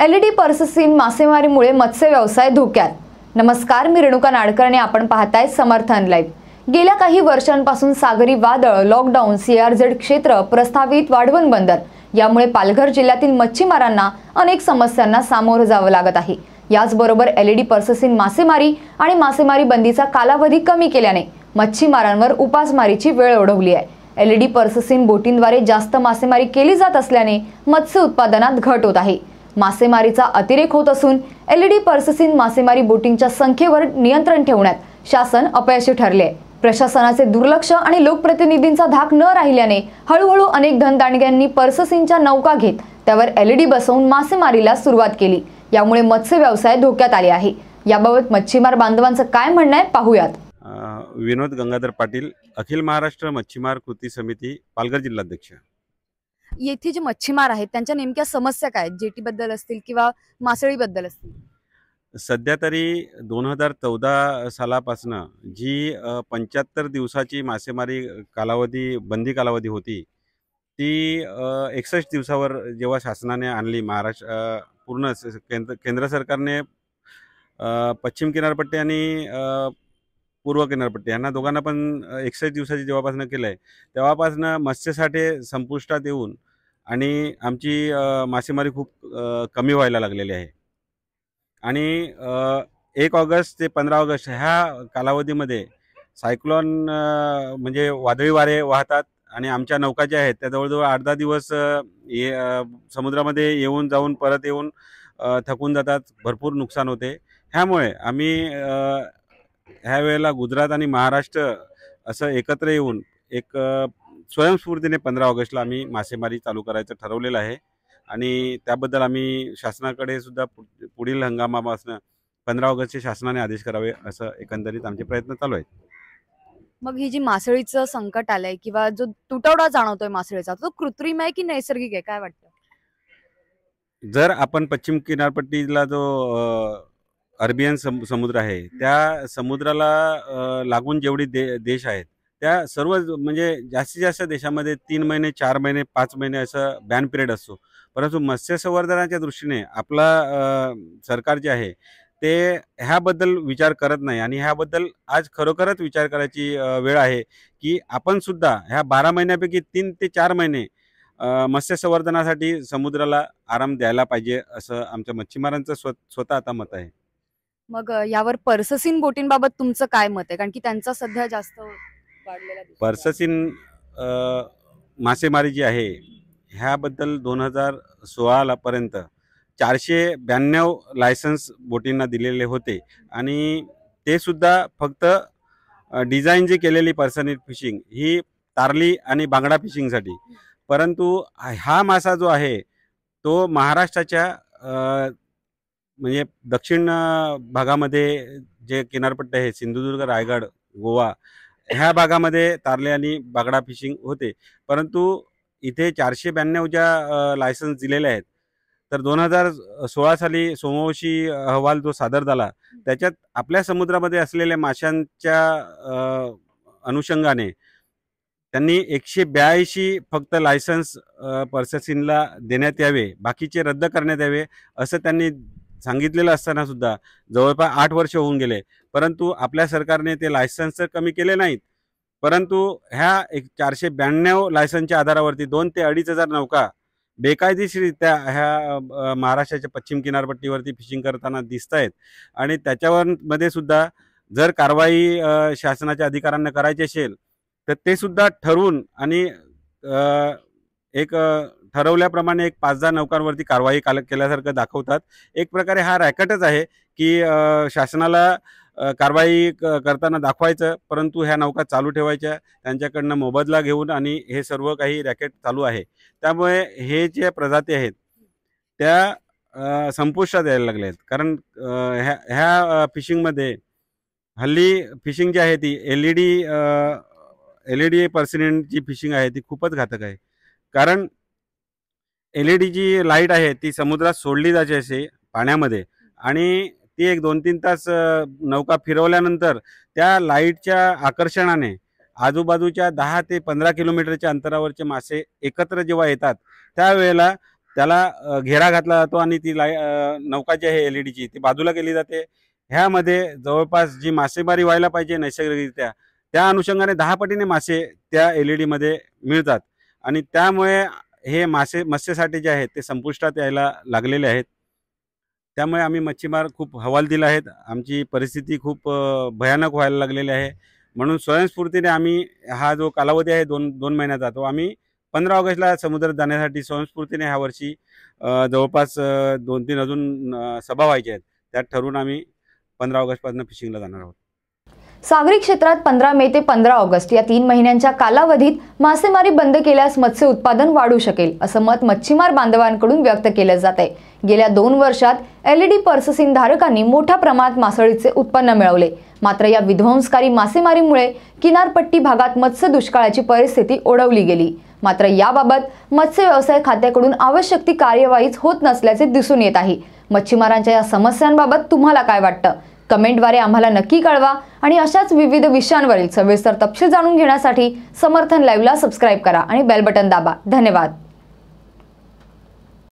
LED purse seine मासेमारीमुळे मत्स्य व्यवसाय धोक्यात। नमस्कार, मी रेणुका नाडकर आणि आपण पाहताय समर्थन लाईव्ह। गेल्या काही वर्षांपासून सागरी वादळ, लॉकडाऊन, सीआरझेड क्षेत्र, प्रस्तावित वाढवण बंदर यामुळे पालघर जिल्ह्यातील मच्छीमारांना अनेक समस्यांना सामोरं जावं लागत आहे। याचबरोबर एलईडी पर्ससीन मासेमारी आणि मासेमारी बंदीचा कालावधी कमी केल्याने मच्छीमारांवर उपासमारीची वेळ ओढवली आहे। एलईडी पर्ससीन बोटींद्वारे जास्त मासेमारी केली जात असल्याने मत्स्य उत्पादनात घट होत आहे। मासेमारीचा अतिरेक होत असून एलईडी पर्ससीन मासेमारी बोटिंगच्या संख्येवर नियंत्रण ठेवण्यात शासन अपयशी ठरले आहे। प्रशासनाचे दुर्लक्ष आणि लोकप्रतिनिधींचा धाक न राहिल्याने हळूहळू अनेक धनदांडग्यांनी पर्ससीनच्या नौका घेत त्यावर एलईडी बसवून मासेमारीला सुरुवात केली। यामुळे मत्स्य व्यवसाय धोक्यात आले आहे। याबाबत मच्छीमार बांधवांचं काय म्हणणं आहे पाहूयात। विनोद गंगाधर पाटील, अखिल महाराष्ट्र मच्छीमार कृती समिती, पालघर जिल्हाध्यक्ष। येथे जे मच्छीमार आहेत त्यांच्या नेमक्या समस्या काय आहेत? जेटी बद्दल असतील किंवा मासळी बद्दल असतील? सध्या तरी 2014 सालापासून जी 75 दिवसाची मासेमारी कालावधी, बंदी कालावधी होती, ती 61 दिवसावर जेव्हा शासनाने आणली, महाराष्ट्र पूर्ण केंद्र सरकारने पश्चिम किनारपट्टी आणि पूर्व किनारपट्टी यांना दोघांना पण 61 दिवसाची जेव्हापासून केलं आहे, तेव्हापासून मत्स्यसाठे संपुष्टात येऊन आणि आमची मासेमारी खूप कमी व्हायला लागलेली आहे। आणि 1 ऑगस्ट ते 15 ऑगस्ट ह्या कालावधीमध्ये सायक्लोन म्हणजे वादळी वारे वाहतात आणि आमच्या नौका ज्या आहेत त्या जवळजवळ 8-10 दिवस समुद्रामध्ये येऊन जाऊन परत येऊन थकून जातात, भरपूर नुकसान होते। ह्यामुळे आम्ही ह्या वेळेला गुजरात आणि महाराष्ट्र असं एकत्र येऊन एक स्वयंस्फूर्तीने 15 ऑगस्टला आम्ही मासेमारी चालू करायचं ठरवलेलं आहे आणि त्याबद्दल आम्ही शासनाकडे सुद्धा पुढील हंगामापासून 15 ऑगस्टचे शासनाने आदेश करावे असं एकंदरीत आमचे प्रयत्न चालू आहेत। मग ही जी मासळीचं संकट आलंय किंवा जो तुटवडा जाणवतोय मासळीचा, तो कृत्रिम आहे की नैसर्गिक आहे, काय वाटतं? जर आपण पश्चिम किनारपट्टीला जो अरेबियन समुद्र आहे, त्या समुद्राला लागून जेवढी देश आहेत त्या सर्व म्हणजे जास्तीत जास्त देशामध्ये 3 महिने, 4 महिने, 5 महिने असं बॅन पिरियड असतो। परंतु मत्स्य संवर्धनाच्या दृष्टीने आपला सरकार जे आहे ते ह्याबद्दल विचार करत नाही आणि ह्याबद्दल आज खरोखरच विचार करायची वेळ आहे की आपण सुद्धा ह्या 12 महिन्यापैकी 3 ते 4 महिने मत्स्य संवर्धनासाठी समुद्राला आराम द्यायला पाहिजे असं आमच्या मच्छीमारांचं स्वतः आता मत आहे। मग यावर पर्ससीन बोटींबाबत तुमचं काय मत आहे? कारण की त्यांचा सध्या जास्त वाढलेला दिसतो। पर्ससीन मासेमारी जी आहे ह्याबद्दल 2016 पर्यंत 492 लायसन्स बोटींना दिलेले होते आणि ते सुद्धा फक्त डिझाईन जी केलेली पर्सनीट फिशिंग ही तारली आणि बांगडा फिशिंगसाठी। परंतु हा मासा जो आहे तो महाराष्ट्राच्या म्हणजे दक्षिण भागामध्ये जे किनारपट्टी आहे, सिंधुदुर्ग, रायगड, गोवा ह्या भागामध्ये तारले आणि बागडा फिशिंग होते। परंतु इथे 492 ज्या लायसन्स दिलेले आहेत, तर 2016 साली सोमवंशी अहवाल जो सादर झाला त्याच्यात आपल्या समुद्रामध्ये असलेल्या माशांच्या अनुषंगाने त्यांनी 182 फक्त लायसन्स पर्ससीनला देण्यात यावे, बाकीचे रद्द करण्यात यावे असं त्यांनी सांगितलेलं असताना सुद्धा जवळपास 8 वर्ष होऊन गेले। परंतु आपल्या सरकारने ते लायसन्स तर कमी केले नाहीत, परंतु ह्या 492 लायसन्सच्या आधारावरती 2 ते 2,500 नौका बेकायदेशीररित्या ह्या महाराष्ट्राच्या पश्चिम किनारपट्टीवरती फिशिंग करताना दिसत आहेत आणि त्याच्यावर सुद्धा जर कारवाई शासनाच्या अधिकाऱ्यांना करायची असेल तर ते सुद्धा ठरवून आणि एक ठरवल्याप्रमाणे एक 5-10 नौकांवरती कारवाई केल्यासारखं दाखवतात। एक प्रकारे हा रॅकेटच आहे की शासनाला कारवाई करताना दाखवायचं, परंतु ह्या नौका चालू ठेवायच्या, त्यांच्याकडनं मोबदला घेऊन, आणि हे सर्व काही रॅकेट चालू आहे। त्यामुळे हे जे प्रजाती आहेत त्या संपुष्टात यायला लागल्या आहेत। कारण ह्या फिशिंगमध्ये हल्ली फिशिंग जी आहे ती एलईडी पर्ससीनची फिशिंग आहे ती खूपच घातक आहे। कारण एलईडी जी लाईट आहे ती समुद्रात सोडली जायची असे पाण्यामध्ये आणि ती एक 2-3 तास नौका फिरवल्यानंतर त्या लाईटच्या आकर्षणाने आजूबाजूच्या 10 ते 15 किलोमीटरच्या अंतरावरचे मासे एकत्र जेव्हा येतात त्यावेळेला त्याला घेरा घातला जातो आणि ती नौका जी आहे LED ची ती बाजूला केली जाते. ह्यामध्ये जवळपास जी मासेमारी व्हायला पाहिजे नैसर्गिकरित्या त्या अनुषंगाने 10 पटीने मासे त्या LED मध्ये मिळतात आणि त्यामुळे हे मत्स्यासाठी जे आहेत ते संपुष्टात यायला लागलेले आहेत. त्यामुळे आम्ही मच्छीमार खूप हवालदिल आहेत. आमची परिस्थिती खूप भयानक व्हायला लागलेली आहे. म्हणून स्वयंस्फूर्तीने आम्ही हा जो कालावधी आहे 2 महिन्याचा तो आम्ही 15 ऑगस्टला समुद्रात जाण्यासाठी स्वयंस्फूर्तीने ह्या वर्षी जवळपास 2-3 अजून सभा व्हायच्या आहेत. त्यात ठरवून आम्ही 15 ऑगस्टपासून फिशिंगला जाणार आहोत. सागरी क्षेत्रात 15 मे ते 15 ऑगस्ट या 3 महिन्यांच्या कालावधीत मासेमारी बंद केल्यास मत्स्य उत्पादन वाढू शकेल असं मत मच्छीमार बांधवांकडून व्यक्त केलं जात आहे. गेल्या 2 वर्षात LED पर्ससीन धारकांनी मोठ्या प्रमाणात मासळीचे उत्पन्न मिळवले. मात्र या विध्वंसकारी मासेमारीमुळे किनारपट्टी भागात मत्स्य दुष्काळाची परिस्थिती ओढवली गेली. मात्र याबाबत मत्स्य व्यवसाय खात्याकडून आवश्यक ती कार्यवाहीच होत नसल्याचे दिसून येत आहे. मच्छीमारांच्या या समस्यांबाबत तुम्हाला काय वाटतं? कमेंटद्वारे आम्हाला नक्की कळवा आणि अशाच विविध विषयांवरील सविस्तर तपशील जाणून घेण्यासाठी समर्थन लाईव्हला सबस्क्राईब करा आणि बेल बटन दाबा. धन्यवाद.